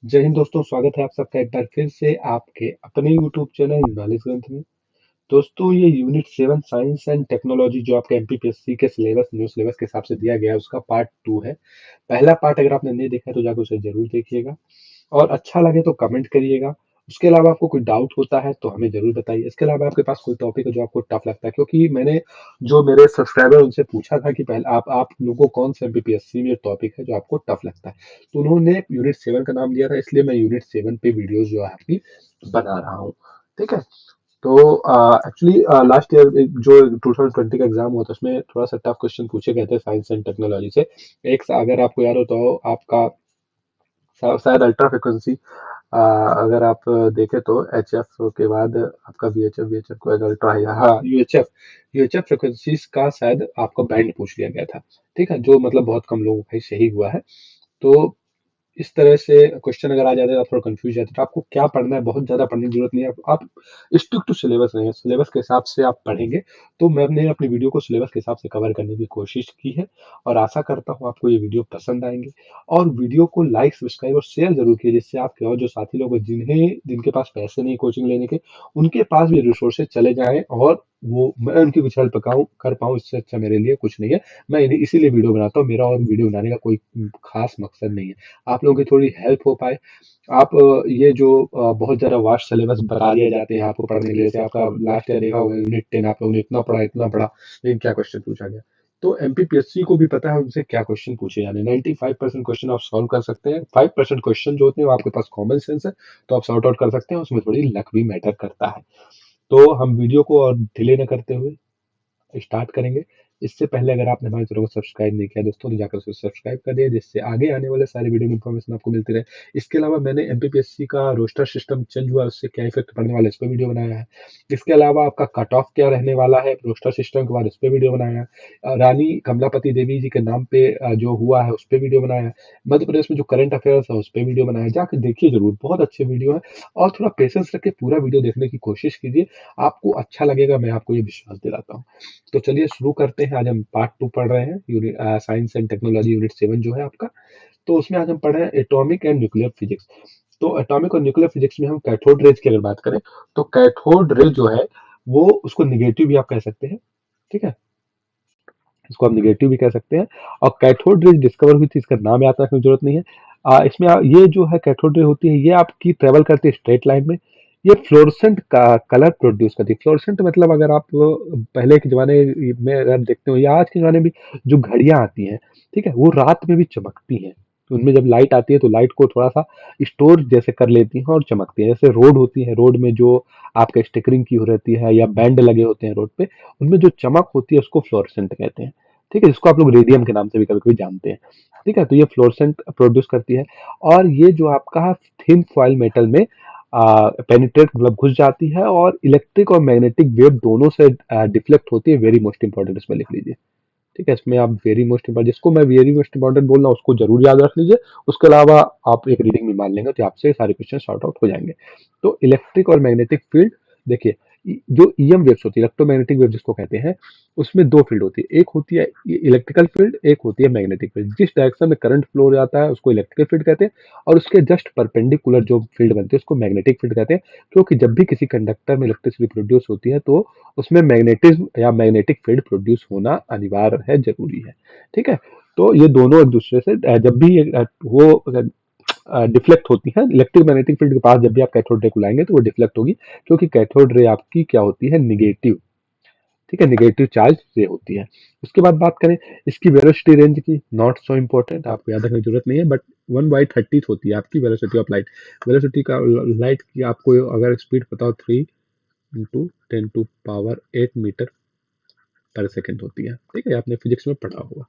जय हिंद दोस्तों, स्वागत है आप सबका एक बार फिर से आपके अपने यूट्यूब चैनल नॉलेज ग्रंथ में। दोस्तों, ये यूनिट 7 साइंस एंड टेक्नोलॉजी जो आपके एमपीपीएससी के सिलेबस न्यू सिलेबस के हिसाब से दिया गया है उसका पार्ट 2 है। पहला पार्ट अगर आपने नहीं देखा है तो जाकर उसे जरूर देखिएगा और अच्छा लगे तो कमेंट करिएगा। उसके अलावा आपको कोई डाउट होता है तो हमें जरूर बताइए। इसके अलावा आपके पास कोई टॉपिक है जो आपको टफ लगता है, क्योंकि मैंने जो मेरे सब्सक्राइबर उनसे पूछा था कि पहले आप लोगों को कौन सा एमपीपीएससी में टॉपिक है जो आपको टफ लगता है, तो उन्होंने यूनिट 7 का नाम दिया था, इसलिए मैं यूनिट 7 पे वीडियोस जो है आपकी बना रहा हूँ। ठीक है। तो एक्चुअली लास्ट ईयर जो 2020 का एग्जाम हुआ था उसमें थोड़ा सा टफ क्वेश्चन पूछे गए थे साइंस एंड टेक्नोलॉजी से। एक अगर आपको याद हो तो आपका शायद अल्ट्रा फ्रिक्वेंसी, अगर आप देखें तो एच एफ के बाद आपका वी एच एफ को अल्ट्रा, हाँ यूएचएफ फ्रिक्वेंसीज का शायद आपका बैंड पूछ लिया गया था। ठीक है, जो मतलब बहुत कम लोगों का ही सही हुआ है। तो इस तरह से क्वेश्चन अगर आ जाते हैं तो आप थोड़ा कंफ्यूज जाते हैं। तो आपको क्या पढ़ना है, बहुत ज्यादा पढ़ने की जरूरत नहीं है। आप स्टिक टू सिलेबस रहें, सिलेबस के हिसाब से आप पढ़ेंगे। तो मैंने अपनी वीडियो को सिलेबस के हिसाब से कवर करने की कोशिश की है और आशा करता हूँ आपको ये वीडियो पसंद आएंगे। और वीडियो को लाइक सब्सक्राइब और शेयर जरूर कीजिए, जिससे आपके और जो साथी लोग हैं जिनके पास पैसे नहीं कोचिंग लेने के, उनके पास भी रिसोर्सेज चले जाएं और वो मैं उनकी कुछ हेल्प कर पाऊँ। इससे अच्छा मेरे लिए कुछ नहीं है। मैं इसीलिए वीडियो बनाता हूँ। मेरा और वीडियो बनाने का कोई खास मकसद नहीं है, आप लोगों की थोड़ी हेल्प हो पाए। आप ये जो बहुत ज़्यादा वास्ट सिलेबस बता दिए जाते हैं आपको पढ़ने के लिए, जैसे आपका लास्ट ईयर देखा होगा यूनिट 10, आप लोगों ने इतना पढ़ा लेकिन क्या क्वेश्चन पूछा गया। तो एमपीपीएससी को भी पता है उनसे क्या क्वेश्चन पूछे जाने। 95% क्वेश्चन आप सॉल्व कर सकते हैं, 5% क्वेश्चन जो होते हैं वो आपके पास कॉमन सेंस है तो आप सॉर्ट आउट कर सकते हैं, उसमें थोड़ी लक भी मैटर करता है। तो हम वीडियो को और डिले न करते हुए स्टार्ट करेंगे। इससे पहले अगर आपने हमारे चैनल को सब्सक्राइब नहीं किया दोस्तों तो जाकर उसे सब्सक्राइब कर दिया, जिससे आगे आने वाले सारे वीडियो की इन्फॉर्मेशन आपको मिलती रहे। इसके अलावा मैंने एमपीपीएससी का रोस्टर सिस्टम चेंज हुआ है, उससे क्या इफेक्ट पड़ने वाला है, इस पर वीडियो बनाया है। इसके अलावा आपका कट ऑफ क्या रहने वाला है रोस्टर सिस्टम के बाद, उस पर वीडियो बनाया है। रानी कमलापति देवी जी के नाम पे जो हुआ है उस पर वीडियो बनाया है। मध्य प्रदेश में जो करंट अफेयर्स है उस पर वीडियो बनाया है, जाकर देखिए जरूर, बहुत अच्छे वीडियो है। और थोड़ा पेशेंस रख के पूरा वीडियो देखने की कोशिश कीजिए, आपको अच्छा लगेगा, मैं आपको ये विश्वास दिलाता हूँ। तो चलिए शुरू करते हैं। आज हम पार्ट 2 पढ़ रहे हैं, unit science and technology unit 7 जो है आपका। तो उसमें आज हम पढ़ रहे हैं एटॉमिक एंड न्यूक्लियर फिजिक्स। तो एटॉमिक और न्यूक्लियर फिजिक्स में हम कैथोड रेज की अगर बात करें तो कैथोड रे जो है वो, उसको निगेटिव भी आप कह सकते हैं। ठीक है, इसको आप निगेटिव भी कह सकते हैं। और कैथोड रेज डिस्कवर हुई थी, इसका नाम याद रखने की जरूरत नहीं है। इसमें ये जो है कैथोड रे होती है, ये आपकी ट्रेवल करती है स्ट्रेट लाइन में। ये फ्लोरेसेंट का कलर प्रोड्यूस करती है। फ्लोरेसेंट मतलब अगर आप पहले के जमाने में अगर देखते हो या आज के जमाने में भी जो घड़ियां आती हैं, ठीक है, वो रात में भी चमकती हैं। तो उनमें जब लाइट आती है तो लाइट को थोड़ा सा स्टोर जैसे कर लेती हैं और चमकती है। जैसे रोड होती है, रोड में जो आपका स्टिकरिंग की हो रहती है या बैंड लगे होते हैं रोड पे, उनमें जो चमक होती है उसको फ्लोरेसेंट कहते हैं। ठीक है, जिसको आप लोग रेडियम के नाम से भी कभी कभी जानते हैं। ठीक है, तो ये फ्लोरेसेंट प्रोड्यूस करती है। और ये जो आपका थिन फॉइल मेटल में पेनिट्रेट मतलब घुस जाती है और इलेक्ट्रिक और मैग्नेटिक वेव दोनों से डिफ्लेक्ट होती है। वेरी मोस्ट इंपॉर्टेंट, इसमें लिख लीजिए। ठीक है, इसमें आप वेरी मोस्ट इंपॉर्टेंट, जिसको मैं वेरी मोस्ट इंपॉर्टेंट बोल रहा हूँ उसको जरूर याद रख लीजिए। उसके अलावा आप एक रीडिंग भी मान लेंगे तो आपसे सारे क्वेश्चन सॉर्ट आउट हो जाएंगे। तो इलेक्ट्रिक और मैग्नेटिक फील्ड, देखिए, जो ईएम वेव्स होती है, इलेक्ट्रोमैग्नेटिक वेव जिसको कहते हैं, उसमें दो फील्ड होती है। एक होती है इलेक्ट्रिकल फील्ड, एक होती है मैग्नेटिक फील्ड। जिस डायरेक्शन में करंट फ्लो हो जाता है उसको इलेक्ट्रिकल फील्ड कहते हैं, और उसके जस्ट परपेंडिकुलर जो फील्ड बनती है उसको मैग्नेटिक फील्ड कहते हैं। क्योंकि जब भी किसी कंडक्टर में इलेक्ट्रिसिटी प्रोड्यूस होती है तो उसमें मैग्नेटिज्म या मैग्नेटिक फील्ड प्रोड्यूस होना अनिवार्य है, जरूरी है। ठीक है, तो ये दोनों एक दूसरे से जब भी वो डिफ्लेक्ट होती है, इलेक्ट्रिक मैग्नेटिक फील्ड के पास जब भी आप कैथोड रे को लाएंगे तो वो डिफ्लेक्ट होगी, क्योंकि कैथोड रे आपकी क्या होती है, निगेटिव। ठीक है, निगेटिव चार्ज रे होती है। उसके बाद बात करें इसकी वेलोसिटी रेंज की, नॉट सो इम्पोर्टेंट, आपको याद रखने की जरूरत नहीं है, बट 1/30 होती है आपकी वेलोसिटी ऑफ लाइट। वेलोसिटी का लाइट की आपको अगर स्पीड पता हो, 3 × 10⁸ मीटर पर सेकेंड होती है। ठीक है, आपने फिजिक्स में पढ़ा होगा।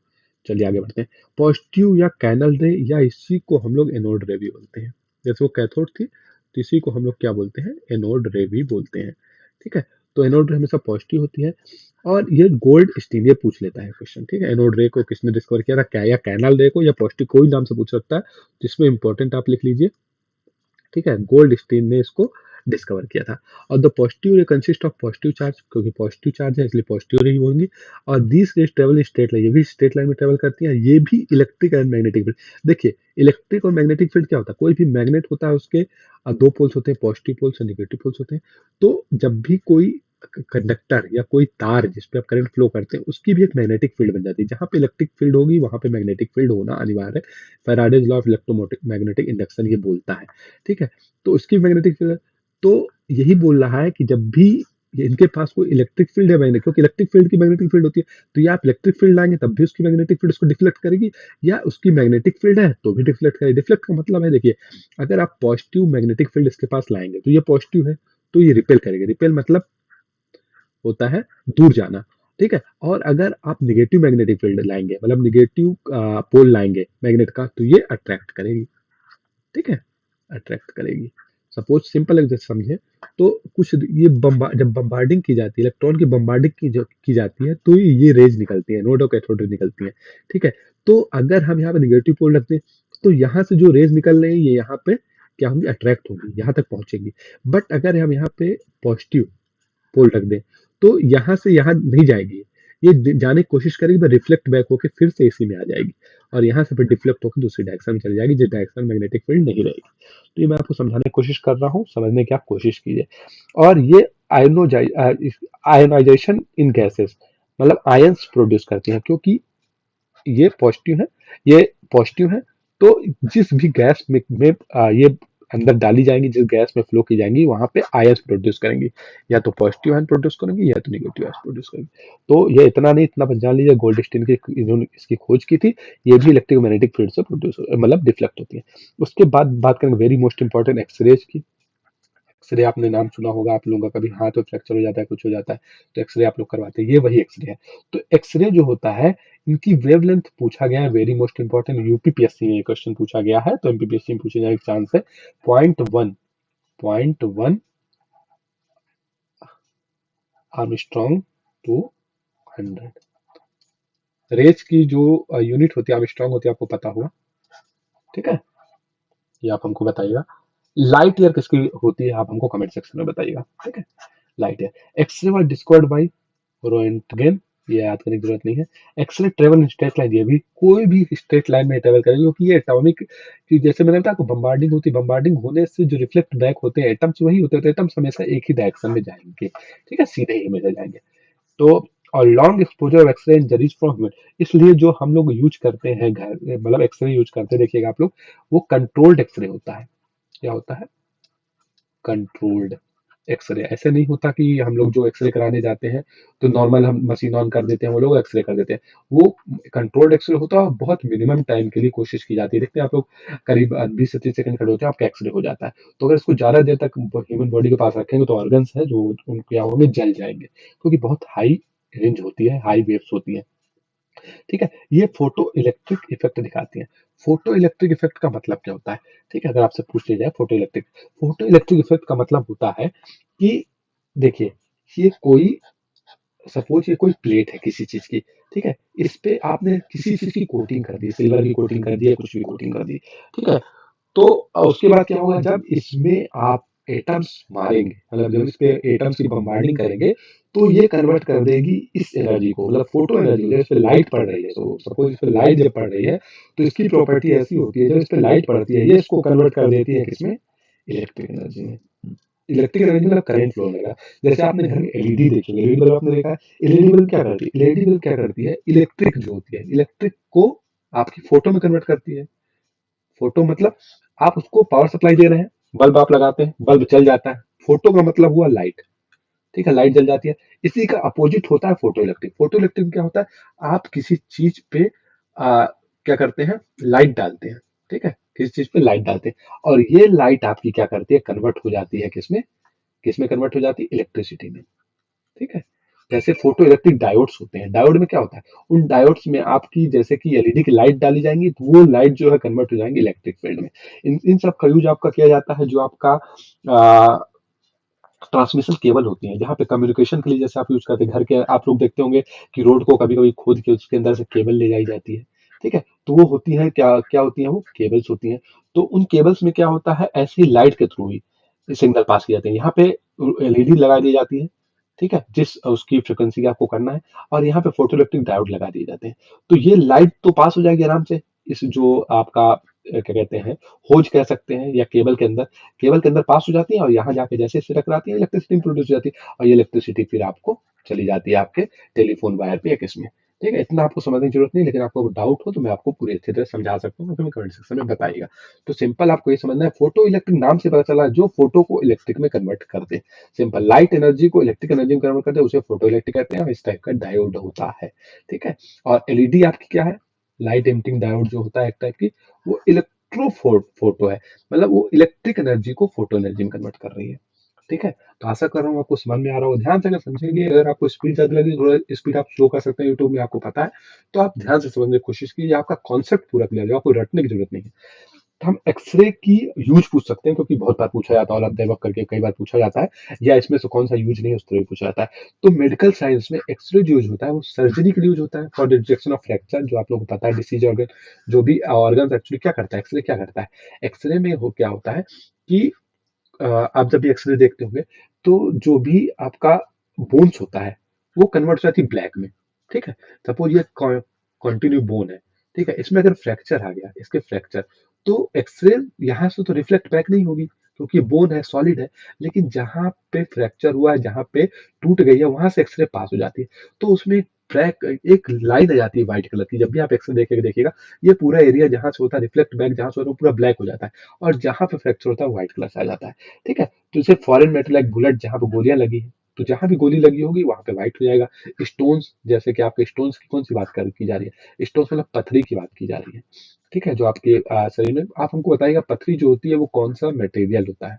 चलिए आगे बढ़ते हैं। पॉजिटिव या कैनल रे, या इसी को हम लोग एनोड रे भी बोलते हैं। जैसे वो कैथोड थी तो इसी को हम लोग क्या बोलते हैं, एनोड रे भी बोलते हैं। ठीक है, तो एनोड रे हमेशा पॉजिटिव होती है। और ये गोल्ड स्टीन ये पूछ लेता है क्वेश्चन। ठीक है, एनोड रे को किसने डिस्कवर किया था, क्या या कैनल रे को या पॉजिटिव, कोई नाम से पूछ सकता है, जिसमें इंपॉर्टेंट आप लिख लीजिए। ठीक है, गोल्ड स्टीन ने इसको डिस्कवर किया था। और द पॉजिटिव रे कंसिस्ट ऑफ पॉजिटिव चार्ज, क्योंकि पॉजिटिव चार्ज है इसलिए पॉजिटिव रे ही होंगी। और these raise travel in straight line, ये भी स्ट्रेट लाइन में ट्रेवल करती हैं, ये भी इलेक्ट्रिक एंड मैग्नेटिक फील्ड। देखिए इलेक्ट्रिक और मैग्नेटिक फील्ड क्या होता है, कोई भी मैग्नेट होता है उसके दो पोल्स होते हैं, पॉजिटिव पोल्स और निगेटिव पोल्स होते हैं। तो जब भी कोई कंडक्टर या कोई तार जिस पे आप करंट फ्लो करते हैं उसकी भी एक मैग्नेटिक फील्ड बन जाती है, जहां पे इलेक्ट्रिक फील्ड होगी वहां पे मैग्नेटिक फील्ड होना अनिवार्य है। Faraday's law of electromotive magnetic induction ये बोलता है। ठीक है, तो उसकी मैग्नेटिक फील्ड, तो यही बोल रहा है कि जब भी इनके पास कोई इलेक्ट्रिक फील्ड है मैग्नेटिक, क्योंकि इलेक्ट्रिक फील्ड की मैग्नेटिक फील्ड होती है, तो या आप इलेक्ट्रिक फील्ड लाएंगे तब भी उसकी मैग्नेटिक फील्ड उसको डिफ्लेक्ट करेगी, या उसकी मैग्नेटिक फील्ड है तो भी डिफ्लेक्ट करेगी। डिफ्लेक्ट का मतलब है, देखिए अगर आप पॉजिटिव मैग्नेटिक फील्ड इसके पास लाएंगे तो ये पॉजिटिव है तो ये रिपेल करेगी, रिपेल मतलब होता है दूर जाना। ठीक है, और अगर आप निगेटिव मैग्नेटिक फील्ड लाएंगे मतलब निगेटिव पोल लाएंगे मैग्नेट का तो ये अट्रैक्ट करेगी। ठीक है, अट्रैक्ट करेगी। सपोज सिंपल एग्जाम्पल समझे, तो कुछ ये जब बम्बार्डिंग की जाती है, इलेक्ट्रॉन की बम्बार्डिंग की जाती है तो ये रेज निकलती है, नोड और कैथोड रेज निकलती है। ठीक है, तो अगर हम यहाँ पे निगेटिव पोल रखते हैं तो यहाँ से जो रेज निकल रही है ये यहाँ पे क्या होंगी, अट्रैक्ट होंगी, यहाँ तक पहुंचेंगी। बट अगर हम यहाँ पे पॉजिटिव पोल रख दें तो यहाँ से यहाँ नहीं जाएगी, ये जाने की कोशिश करेगी तो रिफ्लेक्ट बैक होकर फिर से इसी में आ जाएगी, और यहाँ से फिर डिफ्लेक्ट होकर दूसरी डायरेक्शन में चली जाएगी, जिस डायरेक्शन में मैग्नेटिक फील्ड नहीं रहेगी। तो ये मैं आपको समझाने की कोशिश कर रहा हूँ, समझने की आप कोशिश कीजिए। और ये आयोनाइजेशन इन गैसेस मतलब आयंस प्रोड्यूस करती हैं, क्योंकि ये पॉजिटिव है, ये पॉजिटिव है, तो जिस भी गैस में ये अंदर डाली जाएंगी, जिस गैस में फ्लो की जाएंगी वहां पे आयंस प्रोड्यूस करेंगी, या तो पॉजिटिव आयन प्रोड्यूस करेंगी या तो निगेटिव आयन प्रोड्यूस करेंगी। तो ये इतना नहीं, इतना बस जान लीजिए गोल्डस्टीन की इन्होंने इसकी खोज की थी, ये भी इलेक्ट्रोमैग्नेटिक फील्ड से प्रोड्यूस मतलब डिफ्लेक्ट होती है। उसके बाद बात करेंगे वेरी मोस्ट इंपॉर्टेंट एक्सरेज की। एक्सरे आपने नाम सुना होगा, आप लोगों का कभी हाथ में फ्रैक्चर हो जाता है, कुछ हो जाता है तो एक्सरे आप लोग करवाते हैं, ये वही एक्सरे है। तो एक्सरे जो होता है इनकी वेवलेंथ पूछा गया है, वेरी मोस्ट इंपॉर्टेंट, यूपीपीएससी में ये क्वेश्चन पूछा गया है, तो एमपीपीएससी में पूछे जाने के चांस है। 0.1 आर्मस्ट्रॉन्ग टू 100। रेज की जो यूनिट होती है आर्मस्ट्रॉन्ग होती है, आपको पता होगा। ठीक है, ये आप हमको बताइएगा। लाइट ईयर किसकी होती है आप हमको कमेंट सेक्शन में बताइएगा। ठीक है, light year. X-ray was discovered by Roentgen, ये याद करने की जरूरत नहीं है। X-ray travel in straight line, ये भी कोई भी स्ट्रेट लाइन में ट्रेवल करेगी, क्योंकि ये एटॉमिक की जैसे मैंने बताया आपको बम्बार्डिंग होती है, बम्बार्डिंग होने से जो रिफ्लेक्ट बैक होते हैं एटम्स वही होते हैं, एटम्स हमेशा एक ही डायरेक्शन में जाएंगे। ठीक है, सीधे ही हमेशा जाएंगे। तो और long exposure of x-ray injuries from human, इसलिए जो हम लोग यूज करते हैं घर मतलब एक्सरे यूज करते हैं, देखिएगा आप लोग, वो कंट्रोल्ड एक्सरे होता है। क्या होता है, कंट्रोल्ड एक्सरे। ऐसे नहीं होता कि हम लोग जो एक्सरे कराने जाते हैं तो नॉर्मल हम मशीन ऑन कर देते हैं, वो लोग एक्सरे कर देते हैं। वो कंट्रोल्ड एक्सरे होता है और बहुत मिनिमम टाइम के लिए कोशिश की जाती है। देखते हैं आप लोग करीब 20 से 30 सेकंड खड़े होते हैं, आपका एक्सरे हो जाता है। तो अगर इसको ज्यादा देर तक ह्यूमन बॉडी के पास रखेंगे तो ऑर्गन्स है जो उन क्या होंगे, जल जाएंगे, क्योंकि बहुत हाई रेंज होती है, हाई वेव्स होती है। ठीक है, ये फोटो इलेक्ट्रिक इफेक्ट दिखाती है। फोटो इलेक्ट्रिक इफेक्ट का मतलब क्या होता है, ठीक है, अगर आपसे पूछ लिया जाए फोटो इलेक्ट्रिक इफेक्ट का मतलब होता है कि देखिए ये कोई सपोज ये कोई प्लेट है किसी चीज की। ठीक है, इस पे आपने किसी चीज की कोटिंग कर दी, सिल्वर की कोटिंग कर दी है, कुछ भी कोटिंग कर दी। ठीक है, तो उसके बाद क्या होगा, जब इसमें आप एटम्स मारेंगे मतलब जब इस पे एटम्स की बम्बार्डिंग करेंगे तो ये कन्वर्ट कर देगी इस एनर्जी को, मतलब फोटो एनर्जी, जब इस पे लाइट पड़ रही है, तो सपोज इस पे लाइट जब पड़ रही है तो इसकी प्रॉपर्टी ऐसी होती है, जब इस पे लाइट पड़ती है ये इसको कन्वर्ट कर देती है किसमें, इलेक्ट्रिक एनर्जी में। इलेक्ट्रिक एनर्जी मतलब करंट फ्लो होने लगा। जैसे आपने घर में एलईडी देखी, एलईडी बल्ब आपने देखा है, एलईडी बल्ब क्या करती है, एलईडी बल्ब क्या करती है, इलेक्ट्रिक जो होती है इलेक्ट्रिक को आपकी फोटो में कन्वर्ट करती है। फोटो मतलब आप उसको पावर सप्लाई दे रहे हैं, बल्ब आप लगाते हैं, बल्ब चल जाता है, फोटो का मतलब हुआ लाइट। ठीक है, लाइट जल जाती है। इसी का अपोजिट होता है फोटो इलेक्ट्रिक। फोटो इलेक्ट्रिक क्या होता है, आप किसी चीज पे क्या करते हैं, लाइट डालते हैं। ठीक है, किसी चीज पे लाइट डालते हैं और ये लाइट आपकी क्या करती है, कन्वर्ट हो जाती है किसमें, किसमें कन्वर्ट हो जाती है, इलेक्ट्रिसिटी में। ठीक है, जैसे फोटो इलेक्ट्रिक डायोड्स होते हैं, डायोड में क्या होता है, उन डायोड्स में आपकी जैसे कि एलईडी की लाइट डाली जाएंगी तो वो लाइट जो है कन्वर्ट हो जाएंगी इलेक्ट्रिक फील्ड में। इन सब का यूज आपका किया जाता है, जो आपका ट्रांसमिशन केबल होती है, जहाँ पे कम्युनिकेशन के लिए जैसे आप यूज करते हैं, घर के आप लोग देखते होंगे कि रोड को कभी कभी खोद के उसके अंदर से केबल ले जाई जाती है। ठीक है, तो वो होती है क्या क्या होती है, वो केबल्स होती हैं। तो उन केबल्स में क्या होता है, ऐसी लाइट के थ्रू ही सिग्नल पास किए जाते हैं। यहाँ पे एलईडी लगा दी जाती है, ठीक है, जिस उसकी फ्रिक्वेंसी का आपको करना है, और यहाँ पे फोटो इलेक्ट्रिक डायोड लगा दिए जाते हैं। तो ये लाइट तो पास हो जाएगी आराम से इस जो आपका क्या कहते हैं, होज कह सकते हैं, या केबल के अंदर पास हो जाती है, और यहाँ जाके जैसे इससे टकराती है इलेक्ट्रिसिटी प्रोड्यूस हो जाती है, और ये इलेक्ट्रिसिटी फिर आपको चली जाती है आपके टेलीफोन वायर पे या किसमें। ठीक है, इतना आपको समझने की जरूरत नहीं, लेकिन आपको डाउट हो तो मैं आपको पूरी अच्छी तरह समझा सकता हूँ, तो कमेंट सेक्शन में बताइएगा। तो सिंपल आपको ये समझना है, फोटो इलेक्ट्रिक नाम से पता चला जो फोटो को इलेक्ट्रिक में कन्वर्ट कर दे। सिंपल, लाइट एनर्जी को इलेक्ट्रिक एनर्जी में कन्वर्ट करते हैं, उसे फोटो इलेक्ट्रिक कहते हैं, और इस टाइप का डायोड होता है। ठीक है, और एलईडी आपकी क्या है, लाइट एमिटिंग डायोड जो होता है एक टाइप की, वो इलेक्ट्रो फोटो है, मतलब वो इलेक्ट्रिक एनर्जी को फोटो एनर्जी में कन्वर्ट कर रही है। ठीक है, तो आशा कर रहा हूँ आपको समझ में आ रहा हो, ध्यान से अगर समझेंगे, अगर आपको स्पीड ज्यादा लगे, थोड़ा स्पीड आप स्लो कर सकते हैं, यूट्यूब में आपको पता है, तो आप ध्यान से समझने की कोशिश कीजिए, आपका कॉन्सेप्ट पूरा क्लियर है, आपको रटने की जरूरत नहीं है। तो हम एक्सरे की यूज पूछ सकते हैं, क्योंकि बहुत बार पूछा जाता है, और अध्यापक करके कई बार पूछा जाता है, या इसमें से कौन सा यूज नहीं है, उस तरह भी पूछा जाता है। तो मेडिकल साइंस में एक्सरे जो यूज होता है वो सर्जरी के लिए यूज होता है, फॉर डिटेक्शन ऑफ फ्रैक्चर, जो आप लोगों को पता है, डिसीज ऑर्गन, जो भी ऑर्गन एक्चुअली क्या करता है, एक्सरे क्या करता है। एक्सरे में हो क्या होता है कि आप जब भी एक्सरे देखते होंगे, तो जो भी आपका बोन्स होता है वो कन्वर्ट हो जाती है ब्लैक में। ठीक है, सपोज ये कॉन्टिन्यू बोन है, ठीक है, इसमें अगर फ्रैक्चर आ गया, इसके फ्रैक्चर, तो एक्सरे यहाँ से तो रिफ्लेक्ट बैक नहीं होगी, क्योंकि बोन है, सॉलिड है, लेकिन जहां पे फ्रैक्चर हुआ है, जहां पे टूट गई है, वहां से एक्सरे पास हो जाती है। तो उसमें ब्लैक एक लाइन आ जाती है व्हाइट कलर की, जब भी आप एक्सरे देखेगा देखिएगा, ये पूरा एरिया जहां से होता है रिफ्लेक्ट बैक, जहां से होता है वो पूरा ब्लैक हो जाता है, और जहां पे फ्रैक्चर होता है व्हाइट कलर से आ जाता है। ठीक है, तो इसे फॉरेन मेटल लाइक बुलेट, जहां पे गोलियां लगी है, तो जहां भी गोली लगी होगी वहां पे व्हाइट हो जाएगा। स्टोन्स, जैसे कि आपके स्टोन्स की कौन सी बात की जा रही है, स्टोन्स मतलब पथरी की बात की जा रही है। ठीक है, जो आपके शरीर में, आप हमको बताइएगा पथरी जो होती है वो कौन सा मटेरियल होता है।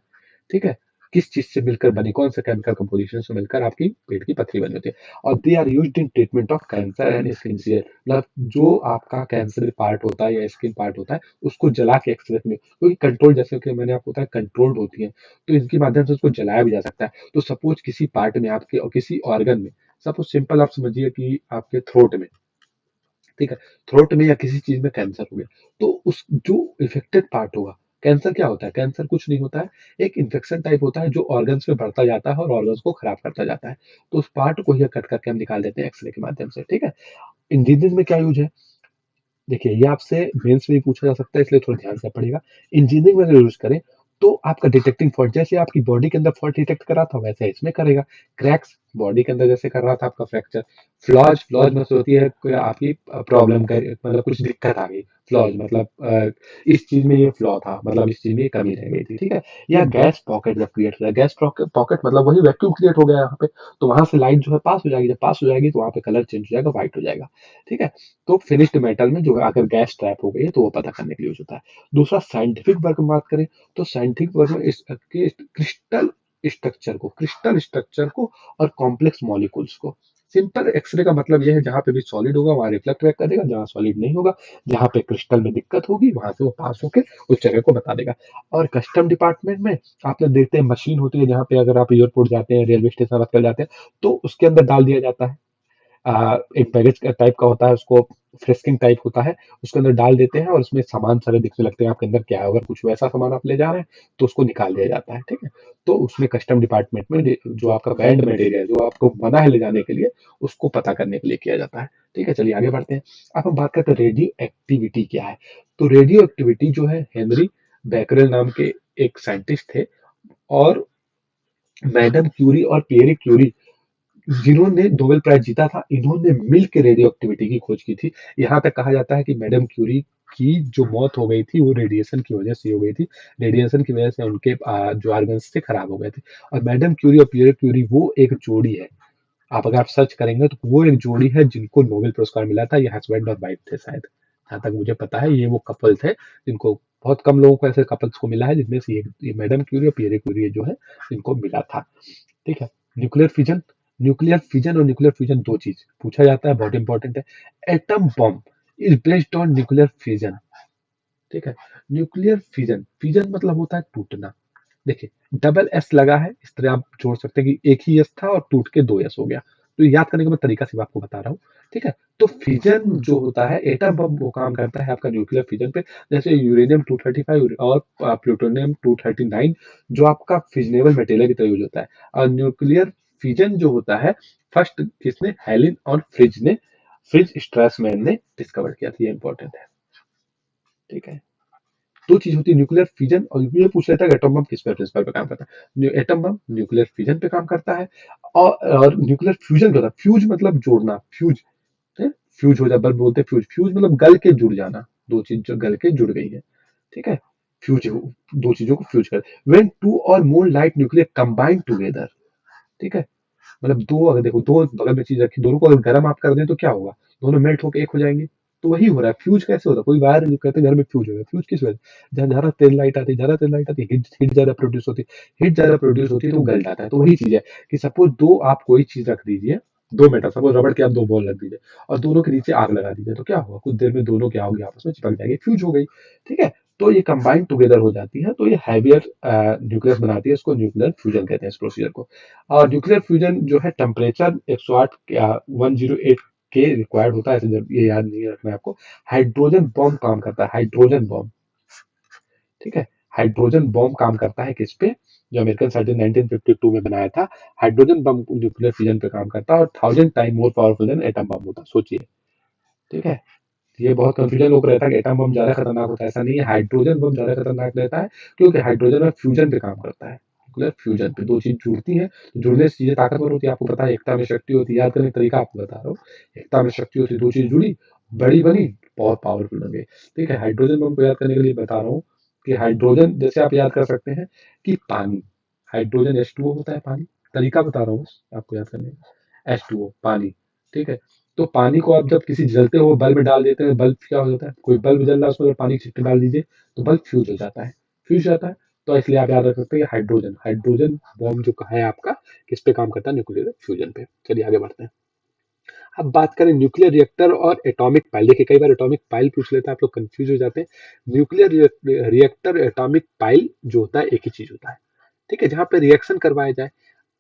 ठीक है, किस चीज से मिलकर बनी, कौन सा केमिकल कंपोजिशन से मिलकर आपकी पेट की पथरी बनी होती है। और they are used in treatment of cancer and skin disease, मतलब जो आपका कैंसर पार्ट होता है या स्किन पार्ट होता है, उसको जला के एक्सरे में, क्योंकि कंट्रोल, जैसे कि मैंने आपको बताया कंट्रोल्ड होती है, तो इनके माध्यम से उसको जलाया भी जा सकता है। तो सपोज किसी पार्ट में आपके, और किसी ऑर्गन में, सपोज सिंपल आप समझिए कि आपके थ्रोट में, ठीक है, थ्रोट में या किसी चीज में कैंसर हो गया, तो उस जो इफेक्टेड पार्ट होगा, कैंसर क्या होता है, कैंसर कुछ नहीं होता है, एक इन्फेक्शन टाइप होता है जो ऑर्गन्स में बढ़ता जाता है और ऑर्गन्स को खराब करता जाता है। तो उस पार्ट को ही कट करके हम निकाल देते हैं एक्सरे के माध्यम से। ठीक है, इंजीनियरिंग में क्या यूज है, देखिए ये आपसे मेंस में भी पूछा जा सकता है, इसलिए थोड़ा ध्यान से पड़ेगा। इंजीनियरिंग में अगर यूज करें, तो आपका डिटेक्टिंग फॉल्ट, जैसे आपकी बॉडी के अंदर फॉल्ट डिटेक्ट करा था, वैसे इसमें करेगा। क्रैक्स, बॉडी के अंदर जैसे कर रहा था आपका फ्रैक्चर। फ्लॉज, फ्लॉज मतलब होती है कोई आपकी प्रॉब्लम का, मतलब कुछ दिक्कत आ गई। फ्लॉज मतलब इस चीज में ये फ्लॉ था, मतलब इस चीज में ये कमी रह गई थी। ठीक है, या गैस पॉकेट जब क्रिएट हो, गैस पॉकेट मतलब वही वैक्यूम क्रिएट हो गया यहाँ पे, तो वहां से लाइट जो है पास हो जाएगी, जब पास हो जाएगी तो वहां पे कलर चेंज हो जाएगा, व्हाइट हो जाएगा। ठीक है, तो फिनिश्ड मेटल में जो है अगर गैस ट्रैप हो गई है तो वो पता करने के लिए यूज होता है। दूसरा साइंटिफिक वर्क में बात करें, तो साइंटिफिक वर्क में इसके क्रिस्टल स्ट्रक्चर को और कॉम्प्लेक्स मॉलिक्यूल्स को। सिंपल, एक्सरे का मतलब यह है जहां पे भी सॉलिड होगा वहां रिफ्लेक्ट बैक कर देगा, जहां सॉलिड नहीं होगा, जहां पे क्रिस्टल में दिक्कत होगी वहां से वो पास होकर उस जगह को बता देगा। और कस्टम डिपार्टमेंट में आप लोग देखते हैं मशीन होती है, जहां पे अगर आप एयरपोर्ट जाते हैं, रेलवे स्टेशन आजकल जाते हैं, तो उसके अंदर डाल दिया जाता है, एक बैगेज टाइप का होता है, उसको फ्रेस्किंग टाइप होता है, उसके अंदर डाल देते हैं, और उसमें सामान सारे दिखने लगते हैं आपके अंदर क्या है, अगर कुछ वैसा सामान आप ले जा रहे हैं तो उसको निकाल दिया जाता है। ठीक है, तो उसमें कस्टम डिपार्टमेंट में जो आपका बैंड मटेरियल जो आपको मना है ले जाने के लिए, उसको पता करने के लिए किया जाता है। ठीक है, चलिए आगे बढ़ते हैं। अब हम बात करते हैं रेडियो एक्टिविटी क्या है। तो रेडियो एक्टिविटी जो है, हेनरी बैकरेल नाम के एक साइंटिस्ट थे, और मैडम क्यूरी और पियरे क्यूरी, जिन्होंने नोबेल प्राइज जीता था, इन्होंने मिल के रेडियो एक्टिविटी की खोज की थी। यहाँ तक कहा जाता है कि मैडम क्यूरी की जो मौत हो गई थी वो रेडिएशन की वजह से हो गई थी। रेडिएशन की वजह से उनके जो ऑर्गन्स थे खराब हो गए थे। और मैडम क्यूरी और पियरे क्यूरी वो एक जोड़ी है, आप अगर आप सर्च करेंगे तो वो एक जोड़ी है जिनको नोबेल पुरस्कार मिला था, ये हस्बैंड और वाइफ थे शायद, जहाँ तक मुझे पता है ये वो कपल थे, जिनको बहुत कम लोगों को ऐसे कपल्स को मिला है, जिनमें से ये मैडम क्यूरी और पियरे क्यूरी जो है इनको मिला था। ठीक है, न्यूक्लियर फिजन, न्यूक्लियर फिजन और न्यूक्लियर फ्यूजन दो चीज पूछा जाता है, बहुत इंपॉर्टेंट है। Atom bomb is based on nuclear fission. ठीक है, न्यूक्लियर फिजन, फिजन मतलब होता है टूटना। देखिए, डबल एस लगा है, इस तरह आप जोड़ सकते हैं कि एक ही एस था और टूट के दो एस हो गया। तो याद करने का मैं तरीका सिर्फ आपको बता रहा हूँ। ठीक है। तो फिजन जो होता है एटम बम वो काम करता है आपका न्यूक्लियर फिजन पे। जैसे यूरेनियम 235 और प्लूटोनियम 239 जो आपका फिजनेबल मटेरियल की तरह यूज होता है। और न्यूक्लियर फिजन जो होता है फर्स्ट किसने, हेलिन और फ्रिज स्ट्रासमैन ने डिस्कवर किया था। ये इंपॉर्टेंट है, ठीक है। दो चीज होती है न्यूक्लियर फिजन, और ये पूछ लेता है एटम बम किस पे प्रिंसिपल पे काम करता है। एटम बम न्यूक्लियर फिजन पे काम करता है। और न्यूक्लियर फ्यूजन क्या होता है, फ्यूज मतलब जोड़ना, फ्यूज है? फ्यूज हो जाए, बल्ब बोलते हैं फ्यूज, फ्यूज मतलब गल के जुड़ जाना, दो चीज जो गल के जुड़ गई है, ठीक है। फ्यूज, दो चीजों को फ्यूज कर, व्हेन टू और मोर लाइट न्यूक्लियर कंबाइन टुगेदर, ठीक है। मतलब दो, अगर देखो दो बगल में चीज रखी, दोनों को अगर गर्म आप कर दें तो क्या होगा, दोनों मेल्ट होकर एक हो जाएंगे। तो वही हो रहा है। फ्यूज कैसे होता है, कोई वायर जो कहते हैं घर में फ्यूज हो गया, फ्यूज किस वजह से, जहाँ ज्यादा तेल लाइट आती है, ज्यादा तेल लाइट आती है, हीट ज्यादा प्रोड्यूस होती है, हीट ज्यादा प्रोड्यूस होती है तो वो गल जाता है। तो वही चीज है कि सपोज दो आप कोई चीज रख दीजिए, दो मेटल, सपोज रबड़ के आप दो बॉल रख दीजिए और दोनों के नीचे आग लगा दीजिए, तो क्या होगा, कुछ देर में दोनों क्या होगी, आपस में चिपक जाएंगे, फ्यूज हो गई, ठीक है। तो ये कंबाइन टुगेदर हो जाती है, तो ये हैवियर न्यूक्लियस बनाती है, इसको न्यूक्लियर फ्यूजन कहते हैं इस प्रोसीजर को। और न्यूक्लियर फ्यूजन जो है टेम्परेचर 108 108 के रिक्वायर्ड होता है, ऐसे जब ये याद नहीं रखना है आपको। हाइड्रोजन बॉम्ब काम करता है, हाइड्रोजन बॉम्ब, ठीक है। हाइड्रोजन बॉम्ब काम करता है किस पे, जो अमेरिकन साइंटिस्ट 1952 में बनाया था। हाइड्रोजन बम न्यूक्लियर फ्यूजन पे काम करता है और 1000 time more powerful than atom bomb होता है, सोचिए, ठीक है। ये बहुत कंफ्यूजन लोग रहता है कि एटम बम ज्यादा खतरनाक होता है, ऐसा नहीं है, हाइड्रोजन बम ज्यादा खतरनाक रहता है, क्योंकि हाइड्रोजन में फ्यूजन पे काम करता है। न्यूक्लियर फ्यूजन पे दो चीज जुड़ती है, तो जुड़ने से चीजें ताकतवर होती है, आपको पता है, एकता में शक्ति होती है, याद करने का तरीका आपको बता रहा हूँ। एकता में शक्ति होती है, दो चीज जुड़ी, बड़ी बनी, बहुत पावरफुल बन गई, ठीक है। हाइड्रोजन बम को याद करने के लिए बता रहा हूँ कि हाइड्रोजन जैसे आप याद कर सकते हैं कि पानी, हाइड्रोजन H2O होता है, पानी, तरीका बता रहा हूँ बस आपको याद करने का, H2O पानी, ठीक है। तो पानी को आप जब किसी जलते हुए बल्ब में डाल देते हैं, बल्ब क्या हो जाता है, कोई बल्ब जल रहा है उसमें अगर पानी की छिट्टी डाल दीजिए तो बल्ब फ्यूज हो जाता है, फ्यूज हो जाता है। तो इसलिए आप याद रख सकते हैं हाइड्रोजन, हाइड्रोजन बॉम्ब जो है आपका किस पे काम करता है, न्यूक्लियर फ्यूजन पे। चलिए आगे बढ़ते हैं। अब बात करें न्यूक्लियर रिएक्टर और एटॉमिक पाइल। देखिए कई बार एटॉमिक पाइल पूछ लेता है, आप लोग कंफ्यूज हो जाते हैं। न्यूक्लियर रिएक्टर एटॉमिक पाइल जो होता है एक ही चीज होता है, ठीक है, जहाँ पे रिएक्शन करवाया जाए।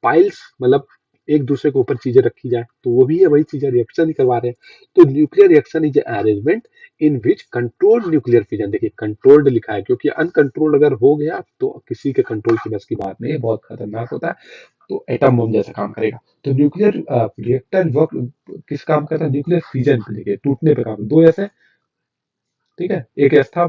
पाइल्स मतलब एक दूसरे के ऊपर चीजें रखी जाए, तो वो भी है वही चीजें, रिएक्शन ही करवा रहे हैं। तो nuclear reaction is arrangement in which controlled nuclear fission, देखिए कंट्रोल्ड लिखा है, क्योंकि अनकंट्रोल्ड अगर हो गया तो किसी के कंट्रोल की बस की बात नहीं है, बहुत खतरनाक होता है। तो एटम बम जैसा काम करेगा। तो न्यूक्लियर रिएक्टर वर्क किस काम करता है, न्यूक्लियर फिजन पे, देखिए टूटने पे काम, दो ऐसे, ठीक है, एक ऐसा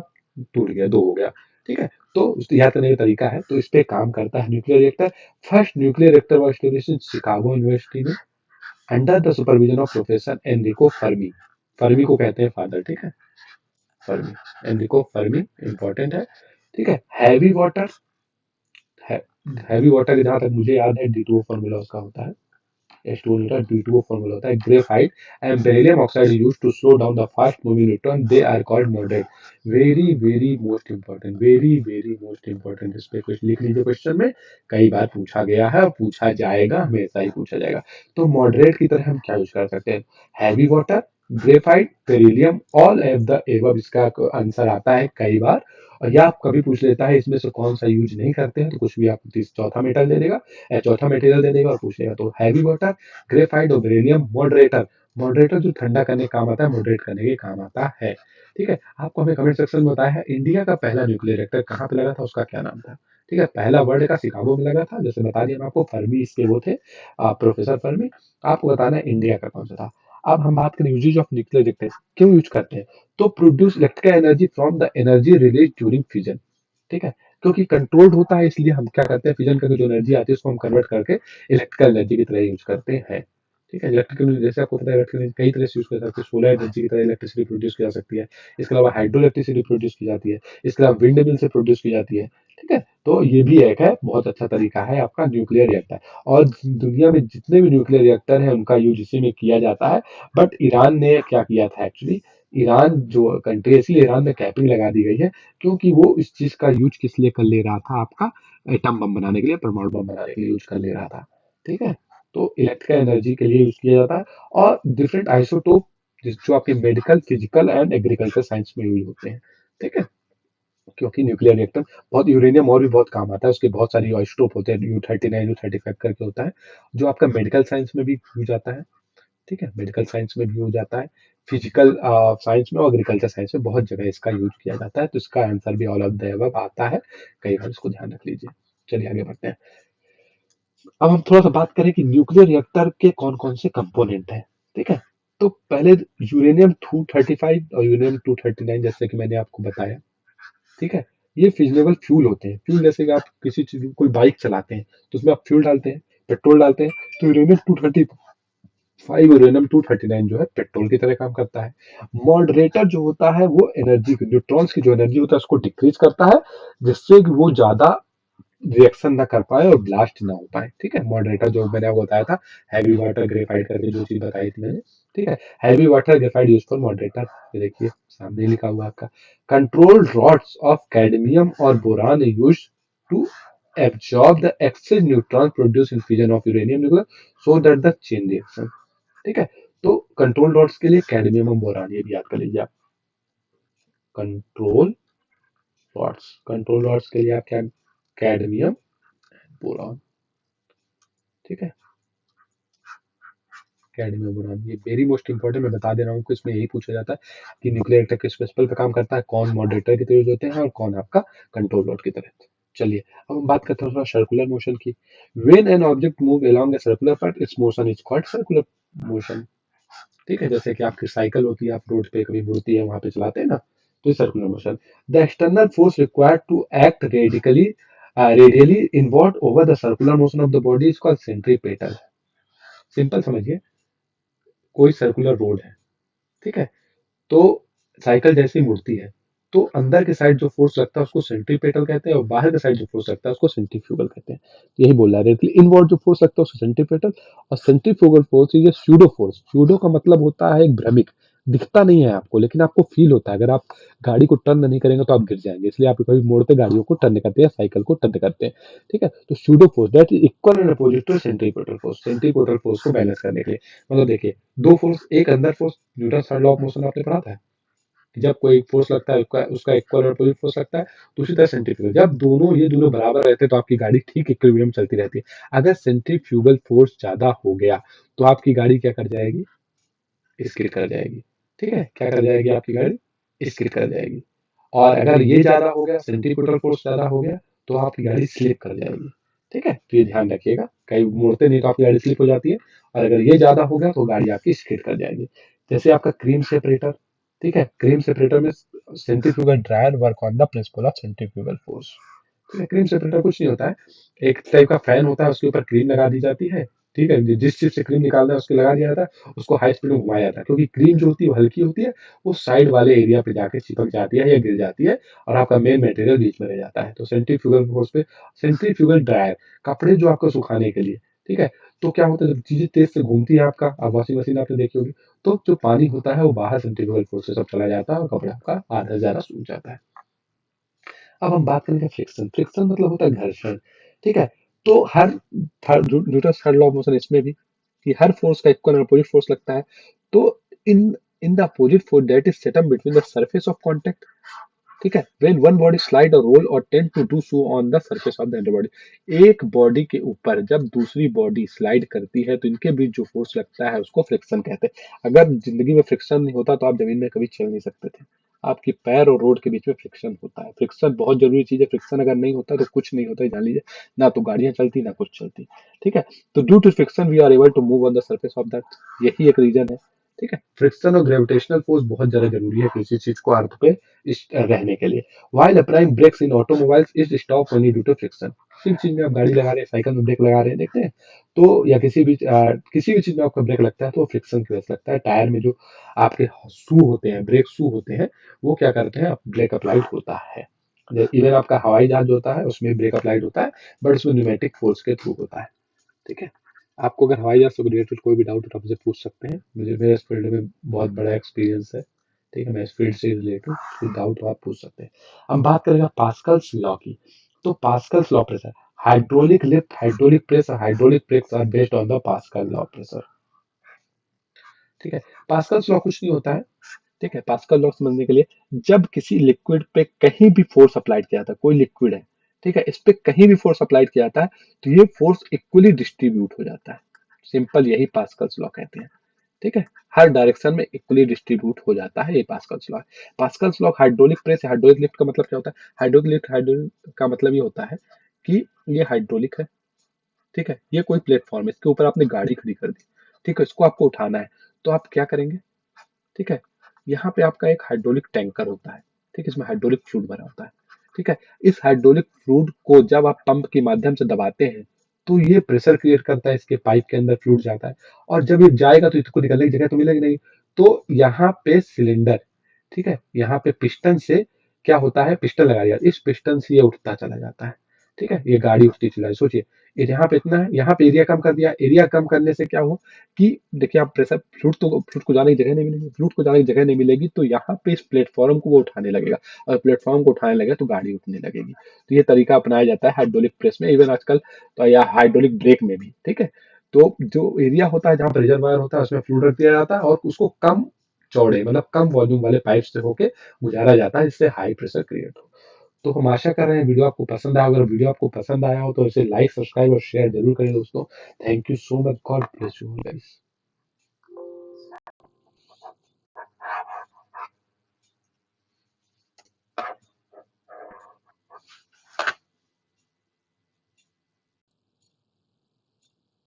टूट गया, दो हो गया, ठीक है। तो याद करने का तरीका है, तो इस पे काम करता है nuclear reactor. First nuclear reactor was established in Chicago university में under the supervision of professor Enrico Fermi. Fermi को कहते हैं फादर, ठीक है, फर्मी, एनरिको फर्मी, इंपॉर्टेंट है, ठीक है। हैवी वाटर जहां तक मुझे याद है D2O फॉर्मूला उसका होता है, H2O नहीं होता, D2O फॉर्मूला होता है। Graphite and beryllium oxide used to slow down the fast moving neutron, they are called moderate. Very very most important, very very most important, इस पे कुछ लिख लीजिए, क्वेश्चन में कई बार पूछा गया है और पूछा जाएगा, हमेशा ही पूछा जाएगा। तो मॉडरेट की तरह हम क्या यूज कर सकते हैं, heavy water, graphite, beryllium, all एव द एबव, इसका आंसर आता है कई बार। और या आप कभी पूछ लेता है इसमें से कौन सा यूज नहीं करते हैं, तो कुछ भी आप चौथा मेटल दे देगा, चौथा मटेरियल दे देगा और पूछ लेगा। तो हैवी वाटर, ग्रेफाइट और बेरिलियम, मॉडरेटर, मॉडरेटर जो ठंडा करने का काम आता है, मॉडरेट करने के काम आता है, ठीक है। आपको हमें कमेंट सेक्शन में बताया है इंडिया का पहला न्यूक्लियर रिएक्टर कहाँ पे लगा था, उसका क्या नाम था, ठीक है। पहला वर्ल्ड का शिकागो में लगा था, जैसे बता दिया मैं आपको, फर्मी इसके वो थे, प्रोफेसर फर्मी। आपको बताना है इंडिया का कौन सा था। अब हम बात करें यूजेज ऑफ न्यूक्लियर रिएक्टर, क्यों यूज करते हैं, तो produce electrical energy from the energy release during fusion, ठीक है। क्योंकि कंट्रोल्ड होता है, इसलिए हम क्या करते हैं, फिजन करके जो एनर्जी आती है उसको हम कन्वर्ट करके इलेक्ट्रिकल एनर्जी की तरह यूज करते हैं, ठीक है। इलेक्ट्रिकल जैसे आपको पता है इलेक्ट्रिकल कई तरह से यूज कर सकते हैं, सोलर एनर्जी की तरह इलेक्ट्रिसिटी प्रोड्यूस की जा सकती है, इसके अलावा हाइड्रो इलेक्ट्रिसिटी प्रोड्यूस की जाती है, इसके अलावा विंड मिल से प्रोड्यूस की जाती है, ठीक है। तो ये भी एक है, बहुत अच्छा तरीका है आपका न्यूक्लियर रिएक्टर। और दुनिया में जितने भी न्यूक्लियर रिएक्टर हैं उनका यूज इसी में किया जाता है। बट ईरान ने क्या किया था एक्चुअली, ईरान जो कंट्री है, इसलिए ईरान में कैपिंग लगा दी गई है, क्योंकि वो इस चीज का यूज किस लिए कर ले रहा था, आपका एटम बम बनाने के लिए, परमाणु बम बनाने के लिए यूज कर ले रहा था, ठीक है। तो इलेक्ट्रिकल एनर्जी के लिए यूज किया जाता है। और डिफरेंट आइसोटोप जो आपके medical, physical and agriculture science में यूज होते हैं, ठीक है। क्योंकि न्यूक्लियर रिएक्टर बहुत, यूरेनियम और भी बहुत काम आता है, उसके बहुत सारी आइसोटोप होते हैं, U39 U35 करके होता है, जो आपका मेडिकल साइंस में भी यूज आता है, ठीक है, मेडिकल साइंस में भी हो जाता है, फिजिकल साइंस में और एग्रीकल्चर साइंस में बहुत जगह इसका यूज किया जाता है, तो इसका आंसर भी ऑल ऑफ द अबव आता है, कई बार इसको ध्यान रख लीजिए। चलिए आगे बढ़ते हैं। अब हम थोड़ा सा बात करें कि न्यूक्लियर रिएक्टर के कौन कौन से कंपोनेंट हैं। ठीक है, तो पहले यूरेनियम 235 और यूरेनियम 239, जैसे कि मैंने आपको बताया। ठीक है, ये फिजनेबल फ्यूल होते हैं। फ्यूल जैसे कि आप किसी चीज कोई बाइक चलाते हैं तो उसमें आप फ्यूल डालते हैं, पेट्रोल डालते हैं, तो यूरेनियम 235 यूरेनियम 239 जो है पेट्रोल की तरह काम करता है। मॉडरेटर जो होता है वो एनर्जी न्यूट्रॉन्स की जो एनर्जी होता है उसको डिक्रीज करता है, जिससे कि वो ज्यादा रिएक्शन ना कर पाए और ब्लास्ट ना हो पाए। ठीक है, मॉडरेटर जो मैंने आपको बताया था, हैवी वाटर ग्रेफाइट करके जो चीज बताई थी मैंने। ठीक है, heavy water graphite use for moderator, ये देखिए सामने लिखा हुआ है आपका। कंट्रोल रॉड्स ऑफ कैडमियम और boron use to absorb the excess neutron produced in fission of uranium nucleus so that the chain reaction। ठीक है, तो कंट्रोल रॉड्स के लिए कैडमियम और बोरान, ये भी याद कर लीजिए आप। कंट्रोल कंट्रोल रॉड्स के लिए आप क्या, कैडमियम, बोरान। ठीक है, कैडमियम बोरान, ये वेरी मोस्ट इंपॉर्टेंट, मैं बता दे रहा हूँ कि इसमें यही पूछा जाता है कि न्यूक्लियर रिएक्टर किस प्रिंसिपल पे काम करता है, कौन मॉडरेटर की तरह यूज होते हैं और कौन आपका कंट्रोल रॉड की तरह। चलिए अब हम बात करते हैं थोड़ा सर्कुलर मोशन की। When an object move along a circular path it's motion is called circular motion. ठीक है, जैसे कि आपकी साइकिल होती है, आप रोड पे कभी मुड़ती है, वहां पे चलाते हैं ना, तो ये circular motion. The external force required to act radially invert over the circular motion of the body is called centripetal. Simple समझिए, कोई सर्कुलर रोड है, ठीक है, तो साइकिल जैसी मुड़ती है, तो अंदर के साइड जो फोर्स लगता है उसको सेंट्रीपेटल कहते हैं और बाहर के साइड जो फोर्स लगता है उसको सेंट्रीफ्यूगल कहते हैं। तो यही बोल रहा है, इनवर्ड जो फोर्स लगता है उसको सेंट्रीपेटल, और सेंट्रीफ्यूगल फोर्स ये स्यूडो फोर्स। स्यूडो का मतलब होता है एक भ्रमिक, दिखता नहीं है आपको लेकिन आपको फील होता है। अगर आप गाड़ी को टर्न नहीं करेंगे तो आप गिर जाएंगे, इसलिए आप कभी मोड़ पे गाड़ियों को टर्न करते हैं, साइकिल को टर्न करते हैं। ठीक है, तो pseudo force that is equal and opposite to centripetal force, centripetal force को बैलेंस करने के लिए। मतलब देखिए, दो फोर्स, एक अंदर force, Newton third law of motion आपने पढ़ा था कि जब कोई फोर्स लगता है उसका उसका इक्वल और अपोजिट फोर्स लगता है, तो उसी तरह सेंट्रीफ्यूगल, जब ये दोनों बराबर रहते हैं तो आपकी गाड़ी ठीक इक्विलिब्रियम चलती रहती है। अगर सेंट्रीफ्यूगल फोर्स ज्यादा हो गया तो आपकी गाड़ी क्या कर जाएगी, स्किड कर जाएगी। ठीक है, क्या कर जाएगी आपकी गाड़ी, स्किड कर जाएगी। और अगर ये ज्यादा हो गया, सेंट्रीपिटल फोर्स ज्यादा हो गया, तो आपकी गाड़ी स्लिप कर जाएगी। ठीक है, तो ये ध्यान रखिएगा, कहीं मुड़ते नहीं तो आपकी गाड़ी स्लिप हो जाती है, और अगर ये ज्यादा हो गया तो गाड़ी आपकी स्किड कर जाएगी। जैसे आपका क्रीम सेपरेटर, ठीक है, क्रीम सेपरेटर में centrifugal dryer work on the principle of centrifugal force. ठीक है, क्रीम सेपरेटर कुछ नहीं होता है, एक टाइप का फैन होता है, उसके ऊपर क्रीम लगा दी जाती है। ठीक है, जिस चीज से क्रीम निकालना है उसके लगा दिया जाता है, उसको हाई स्पीड में घुमाया जाता है, क्योंकि क्रीम जो होती है वो हल्की होती है, वो साइड वाले एरिया पे जाके चिपक जाती है या गिर जाती है, और आपका मेन मटेरियल बीच में रह जाता है। तो सेंट्रीफ्यूगल फोर्स पे, सेंट्रीफ्यूगल ड्रायर, कपड़े जो आपको सुखाने के लिए, ठीक है, तो क्या होता है जब चीजें तेज से घूमती है, आपका आप वॉशिंग मशीन आपने देखी होगी, तो जो पानी होता है वो बाहर सेंट्रीफ्यूगल फोर्स से सब चला जाता है और कपड़ा आपका आधा से ज्यादा सूख जाता है। अब हम बात करेंगे फ्रिक्शन। फ्रिक्शन मतलब होता है घर्षण। ठीक है, तो हर Newton third law of motion इसमें भी, कि हर फोर्स का इक्वल और अपोजिट फोर्स लगता है, तो in in the opposite force that is set up between the surface of contact. ठीक है, व्हेन वन बॉडी स्लाइड और रोल और tend to do so on the surface of the other body, एक body के ऊपर जब दूसरी body slide करती है तो इनके बीच जो फोर्स लगता है उसको फ्रिक्शन कहते हैं। अगर जिंदगी में फ्रिक्शन नहीं होता तो आप जमीन में कभी चल नहीं सकते थे। आपकी पैर और रोड के बीच में फ्रिक्शन होता है, फ्रिक्शन बहुत जरूरी चीज है, फ्रिक्शन अगर नहीं होता तो कुछ नहीं होता है, जान लीजिए, ना तो गाड़ियां चलती ना कुछ चलती। ठीक है, तो due to friction we are able to move on the surface of that, यही एक रीजन है। ठीक है, फ्रिक्शन और ग्रेविटेशनल फोर्स बहुत ज्यादा जरूरी है किसी चीज को अर्थ पे रहने के लिए। While applying brakes in automobiles is stopped only due to friction। किसी भी चीज में आप गाड़ी लगा रहे हैं, साइकिल में ब्रेक लगा रहे हैं, देखते हैं, तो या किसी भी चीज में आपका ब्रेक लगता है तो फ्रिक्शन की वजह से लगता है। टायर में जो आपके शू होते हैं, ब्रेक शू होते हैं, वो क्या करते हैं, ब्रेक अप्लाइड होता है। इवन आपका हवाई जहाज जो होता है उसमें ब्रेक अप्लाइड होता है, बट उसमें न्यूमेटिक फोर्स के थ्रू होता है। ठीक है, आपको अगर हवाई जहाज से रिलेटेड कोई भी डाउट है तो आप मुझे पूछ सकते हैं, मुझे मेरे इस फील्ड में बहुत बड़ा एक्सपीरियंस है। ठीक है, मैं इस फील्ड से रिलेटेड कोई डाउट हो आप पूछ सकते हैं। हम बात करेंगे पास्कल्स लॉ की। तो Pascal's law pressure, hydraulic lift, hydraulic press और hydraulic brakes are based on the Pascal law pressure. ठीक है, पास्कल्स लॉ कुछ नहीं होता है। ठीक है, पास्कल लॉ समझने के लिए, जब किसी लिक्विड पे कहीं भी फोर्स अप्लाइड किया जाता है, कोई लिक्विड है, ठीक है, इस पे कहीं भी फोर्स अप्लाइड किया जाता है तो ये फोर्स इक्वली डिस्ट्रीब्यूट हो जाता है। सिंपल यही पास्कल्स लॉ कहते हैं। ठीक है। हर डायरेक्शन में इक्वली डिस्ट्रीब्यूट हो जाता है, ये पास्कल्स लॉ है। पास्कल्स लॉ हाइड्रोलिक प्रेस या हाइड्रोलिक लिफ्ट का मतलब क्या होता है? हाइड्रोलिक का मतलब ये होता है कि ये हाइड्रोलिक है, ठीक है, ये कोई प्लेटफॉर्म है, इसके ऊपर आपने गाड़ी खड़ी कर दी, ठीक है, इसको आपको उठाना है, तो आप क्या करेंगे? ठीक है, यहाँ पे आपका एक हाइड्रोलिक टैंकर होता है, ठीक है, इसमें हाइड्रोलिक फ्लूइड भरा होता है, ठीक है। इस हाइड्रोलिक फ्लूइड को जब आप पंप के माध्यम से दबाते हैं, तो ये प्रेशर क्रिएट करता है, इसके पाइप के अंदर फ्लूइड जाता है, और जब ये जाएगा तो इसको निकलने की जगह तो मिलेगी नहीं। तो यहाँ पे सिलेंडर, ठीक है, यहाँ पे पिस्टन से क्या होता है, पिस्टन लगाया गया, इस पिस्टन से ये उठता चला जाता है, ठीक है, ये गाड़ी उठती चला जाए। सोचिए, ये यहाँ पे इतना है, यहाँ पे एरिया कम कर दिया, एरिया कम करने से क्या हुआ कि देखिए, आप प्रेशर फ्लूइड को जाने की जगह नहीं मिलेगी, फ्लूइड को जाने की जगह नहीं मिलेगी, तो यहाँ पे इस प्लेटफॉर्म को वो उठाने लगेगा, और प्लेटफॉर्म को उठाने लगेगा तो गाड़ी उठने लगेगी। तो ये तरीका अपनाया जाता है हाइड्रोलिक प्रेस में, इवन आजकल तो, या हाइड्रोलिक ब्रेक में भी, ठीक है। तो जो एरिया होता है जहाँ पर रिजर्वायर होता है, उसमें फ्लूइड रख दिया जाता है, और उसको कम चौड़े मतलब कम वॉल्यूम वाले पाइप से होके गुजारा जाता है, जिससे हाई प्रेशर क्रिएट हो। तो हम आशा कर रहे हैं वीडियो आपको पसंद आया। अगर वीडियो आपको पसंद आया हो तो इसे लाइक, सब्सक्राइब और शेयर जरूर करें दोस्तों। Thank you so much. God bless you guys.